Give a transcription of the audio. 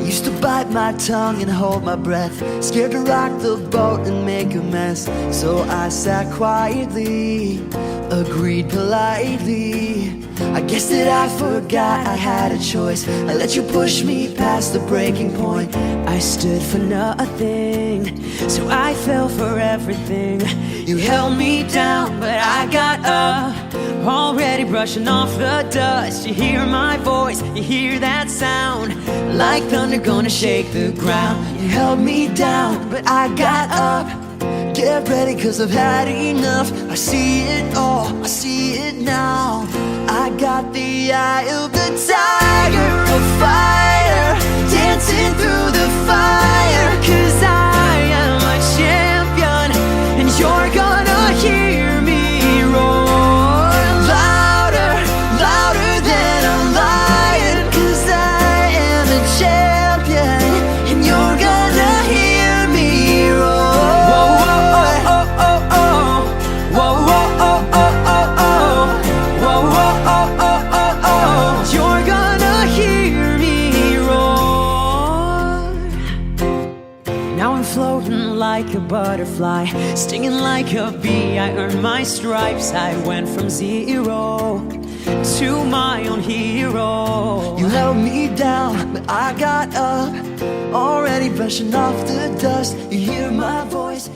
Used to bite my tongue and hold my breath, scared to rock the boat and make a mess. So I sat quietly, agreed politely. I guess that I forgot I had a choice. I let you push me past the breaking point. I stood for nothing, so I fell for everything. You held me down, but I got up, already brushing off the dust. You hear my voice, you hear that sound, like thunder gonna shake the ground. You held me down, but I got up. Get ready, cause I've had enough. I see it all, I see it now. I got the eye of the tiger, a fighter, dancing through the fire. Cause I am a champion, and you're gonna hear me roar. Louder, louder than a lion. Cause I am a champion, and you're gonna hear me roar. Whoa, whoa, oh, oh, oh. Whoa, whoa, oh, oh, oh, oh. Whoa, whoa, oh, oh, oh, oh. You're gonna hear me roar. Now I'm floating like a butterfly, stinging like a bee. I earned my stripes. I went from zero to my own hero. You held me down, but I got up, already brushing off the dust. You hear my voice.